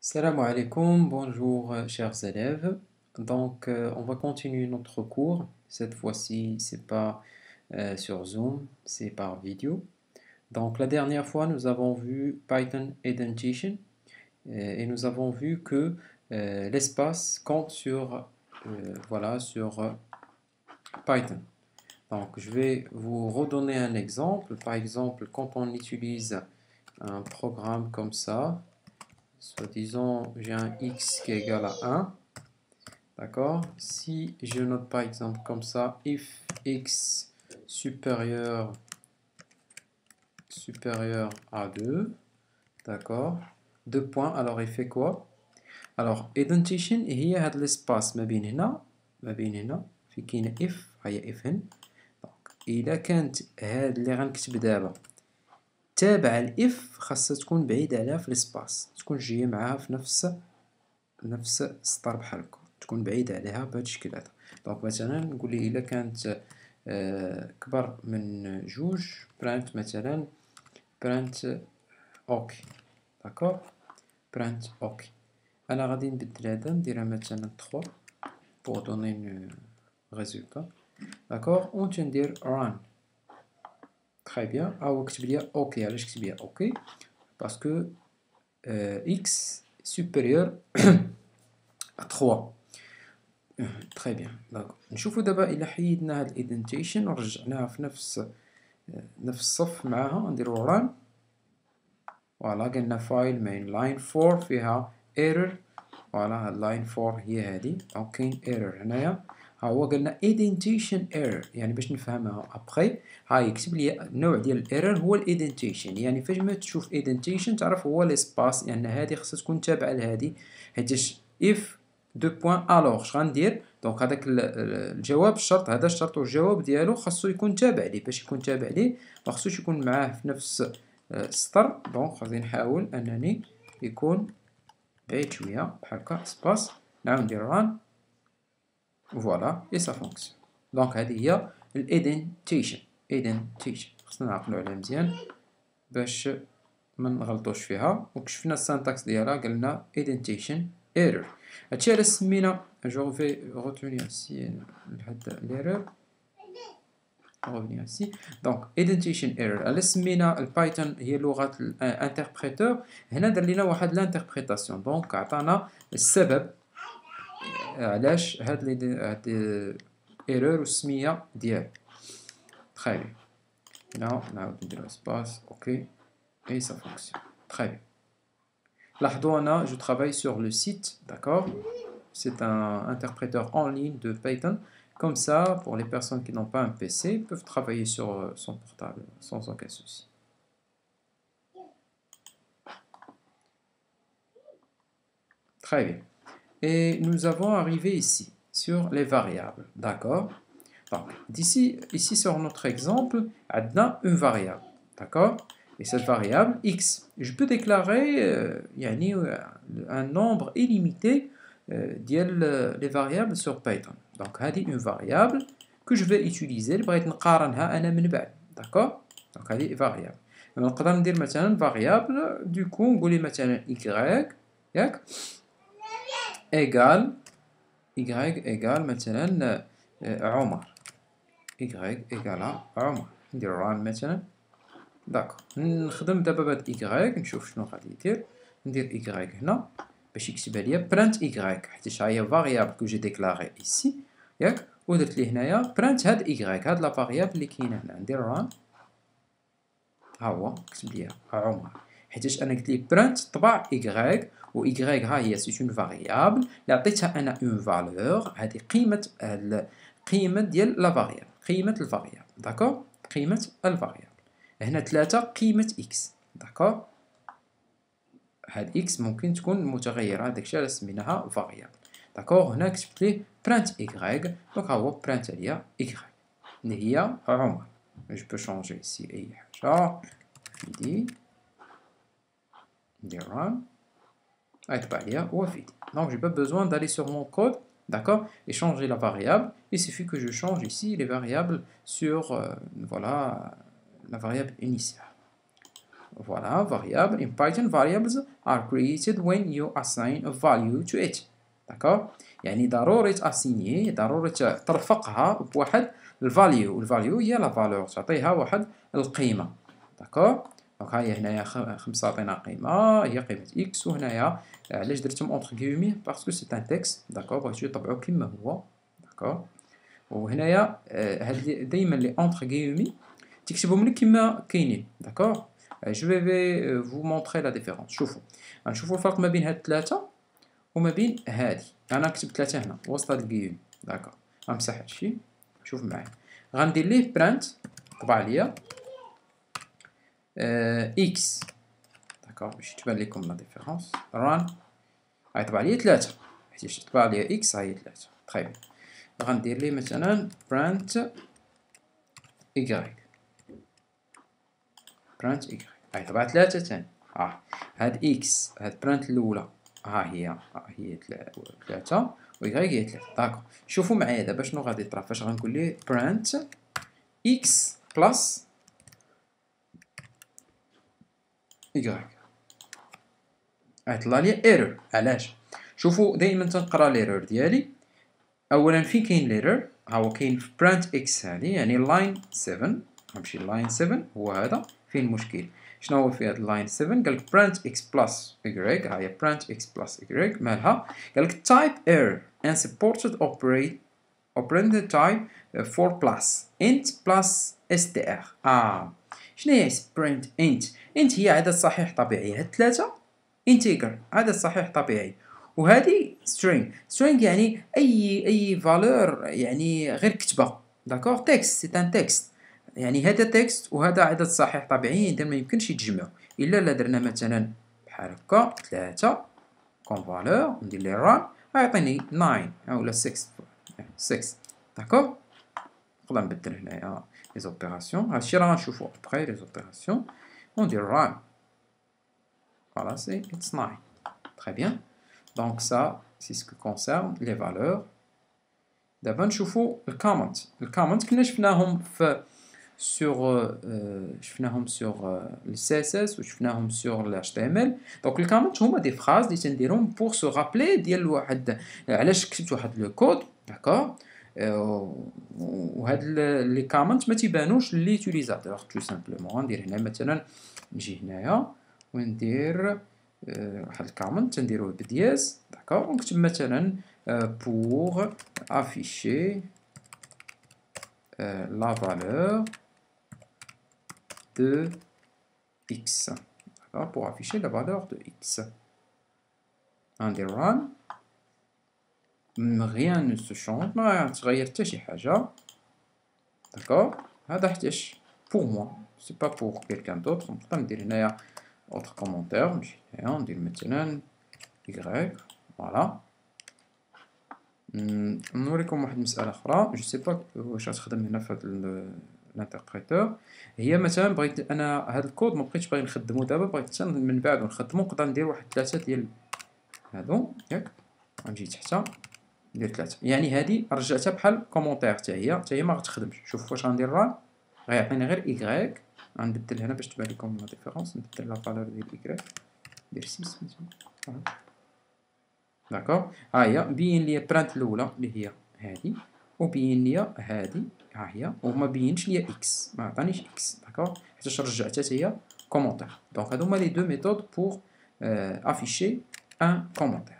Salam alaikum, bonjour chers élèves. On va continuer notre cours. Cette fois-ci, c'est pas sur Zoom, c'est par vidéo. Donc, la dernière fois, nous avons vu Python Indentation et nous avons vu que l'espace compte sur Python. Donc, je vais vous redonner un exemple. Par exemple, quand on utilise un programme comme ça, soit disant j'ai un x qui est égal à 1, d'accord? Si je note par exemple comme ça, if x supérieur à 2, d'accord? Deux points, alors il fait quoi? Alors indentation هي هذا l'espace ما بين هنا في كاينه if هي if هنا. دونك الا كانت هاد اللي غنكتب دابا تابعه الاف خاصها تكون بعيده عليها في الاسباس، تكون جايه معاها في نفس السطر بحال هكا، تكون بعيدة عليها بهذا الشكل هذا. دونك مثلا نقول لي إلا كانت كبر من جوج برانت مثلا برانت اوكي، داكوغ، برانت اوكي. أنا غادي نبدل هذا نديرها مثلا 3 بوغ دوني ان ريزولتا، داكوغ، و ندير run. تخي بيان، هو كتب ليا اوكي. علاش كتب ليا اوكي؟ باسكو اكس سوبيريور 3. تري بيان. داكوغ، نشوفو دابا إلا حيدنا هاد الإيدنتيشن ورجعناها في نفس الصف معاها، نديرو ران. فوالا قالنا فايل مين لاين 4 فيها ايرور. فوالا هاد لاين 4 هي هادي، دونك كاين ايرور هنايا. ها هو قالنا ايدنتيشن ايرور، يعني باش نفهمها ابخي ها يكتب لي النوع ديال الايرور هو الايدنتيشن. يعني فاش ما تشوف ايدنتيشن تعرف هو ليسباس، لأن هادي خاصها تكون تابعة لهادي، حيتاش اف دو بوان الوغ اش غندير. دونك هذاك الجواب الشرط، هذا الشرط والجواب ديالو خاصو يكون تابع ليه. باش يكون تابع ليه ما خاصوش يكون معاه في نفس السطر. دونك غادي نحاول انني يكون بعيد شويه بحال هكا سباس، نعاود ندير ران. فوالا اي سا فونكسيون. دونك هذه هي الايدنتيشن. خصنا نعقلو عليها مزيان باش ما نغلطوش فيها. وكشفنا السانتاكس ديالها، قلنا ايدنتيشن ايرور. هادشي علاش سمينا جو في retenir ici لهاد l'erreur. revenir ici. دونك ايدنتيشن ايرور علاش سمينا البايثون هي لغة الانتربريتور. هنا دار لينا واحد لانتربريتاسيون، دونك عطانا السبب علاش هاد ايرور والسمية ديالو. تخي بيان. هنا نعاود نديرو اسباس اوكي et ça fonctionne. Très bien. Là, je travaille sur le site, d'accord? C'est un interpréteur en ligne de Python. Comme ça, pour les personnes qui n'ont pas un PC, peuvent travailler sur son portable sans aucun souci. Très bien. Et nous avons arrivé ici, sur les variables, d'accord? Donc, ici sur notre exemple, on a une variable, d'accord? Et cette variable x, je peux déclarer un nombre illimité les variables sur Python. Donc, c'est une variable que je vais utiliser. D'accord? Donc, c'est une variable. On peut dire une variable, du coup, on peut dire y égale مثلا عمر. y égale عمر. ندير run مثلا. داكوغ، نخدم دابا بهاد y، نشوف شنو غادي يدير. ندير y هنا باش يكتبها ليا برانت y، حيتاش ها هي فاريابل كو جي ديكلاغي ايسي، ياك، ودرت ليه هنايا برانت هاد y، هاد لا فاريابل اللي كاينه هنا. ندير run، ها هو كتب ليا عمر، حيتاش انا قلت ليه برانت طبع y، و y ها هي سي اون فاريابل اللي عطيتها انا اون فالور. هذه قيمة ديال لا فاريابل، قيمة الفاريابل، داكوغ، قيمة الفاريابل. هنا 3 قيمة اكس، داكوغ. هاد اكس ممكن تكون متغيرة، داكشي علاش سميناها فاريابل، داكوغ. هنا كتبت ليه برانت ايكغيك، دونك ها هو برانت عليا ايكغيك اللي هي عمر. جو بو شونجي ايسي اي حاجة، ندير ران، غيطبع ليا وفيدي. Donc j'ai pas besoin d'aller sur mon code, d'accord, et changer la variable. Il suffit que je change ici les variables sur voilà la variable initiale. Voilà, variable. In Python, variables are created when you assign a value to it. d'accord. يعني ضروري تاسيني، ضروري ترفقها بواحد الفاليو. الفاليو هي لا فالور، تعطيها واحد القيمة. d'accord. دونك ها هي هنايا 5 عطينا قيمة هي قيمة إكس، وهنايا علاش درتهم أونتر كيومي باسكو سي ان تكست. d'accord. بغيتو تطبعو كيما هو. d'accord. وهنايا هاد دايما لي أونتر كيومي تكتبهم لك كيما كاينين. d'accord. je vais vous montrer la différence. شوفوا غنشوفوا الفرق ما بين هاد الثلاثة وما بين هادي. انا كتبت 3 هنا وسط هاد الكيوم. داكوغ. غنمسح هادشي. شوف معايا. غندير ليه برانت طبع ليا اكس. داكوغ باش تبان لكم لا ديفيرونس. ران غيطبع ليا 3 حيت طبع ليا اكس هي 3. طيب غندير ليه مثلا برانت ايكغيك. برانت ايكغيك غيطبع 3 تاني. هاد اكس هاد برانت الاولى ها هي 3 ويغريك هي 3. داكوغ. شوفوا معايا دابا شنو غادي يطرا فاش غنقول ليه برانت اكس بلس يغريك. غيطلع لي ايرور. علاش؟ شوفوا دائما تنقرا ليرور ديالي. اولا فين كاين ليرور؟ ها هو كاين في برانت اكس هادي، يعني لاين 7. غنمشي لاين 7 هو هذا فين المشكل. شنو هو في هاد اللاين 7؟ قالك برانت اكس بلس يغريك. ها هي برانت اكس بلس يغريك مالها؟ قالك تايب ايرور and supported operand type for plus int plus str. شنو هي print int هي عدد صحيح طبيعي. هاد 3 integer عدد صحيح طبيعي، وهذه string يعني اي فالور يعني غير كتبه. داكوغ. تكست سي ان تكست، يعني هذا تكست وهذا عدد صحيح طبيعي اذا ما يمكنش يتجمعوا الا درنا مثلا بحال هكا 3 كون فالور ندير ليه ران غيعطيني 9 اولا 6. داكوغ. نقدر نبدل هنايا لي زوبيراسيون. هادشي راه غنشوفو ابخي لي زوبيراسيون وندير ران. فوالا سي it's 9. Très bien. Donc ça, c'est ce qui concerne les valeurs. دابا نشوفوا الكومنت. الكومنت كنا شفناهم في شفناهم سور السي اس اس وشفناهم سور الاتش تي ام ال. دونك الكومنت هما دي فراز اللي تنديرهم بور سو رابلي ديال واحد علاش كتبت واحد لو كود. داكوغ. وهاد لي كومنت ما تيبانوش ليوتيليزاتور تو سامبلومون. غندير هنا مثلا نجي هنايا وندير واحد الكومنت تنديروه بدياز. داكوغ. ونكتب مثلا pour afficher la valeur de x. D'accord. Pour afficher la valeur de x. ندير run. rien ne se change. ما تغير حتى شي حاجة. داكوغ. هذا حتاش pour moi c'est pas pour quelqu'un d'autre. نقدر ندير هنايا autre commentaire. نمشي هنايا ندير مثلا y. فوالا. نوريكم واحد المسألة أخرى. جو سي با واش غتخدم هنا في هاد الانتربريتور. هي مثلا بغيت أنا هاد الكود مبقيتش باغي نخدمو دابا، بغيت حتى من بعد نخدمو. نقدر ندير واحد 3 ديال هادو ياك. غنجي تحت ندير 3، يعني هادي رجعتها بحال كومونتير حتى هي ما غتخدمش. شوف واش غندير ران غيعطيني غير إيكغيك. غنبدل هنا باش تبان لكم لا ديفيرونس. نبدل لا فالور ديال إيكغيك ندير 6 مثلا. داكوغ. ها هي بين ليا برانت الاولى اللي هي هادي، وبين ليا هادي ها هي، وما بينش ليا اكس، ما عطانيش اكس. داكوغ. حيتاش رجعتها حتى هي كومونتير. دونك هادو هما لي دو ميثود بور افيشي ان كومونتير.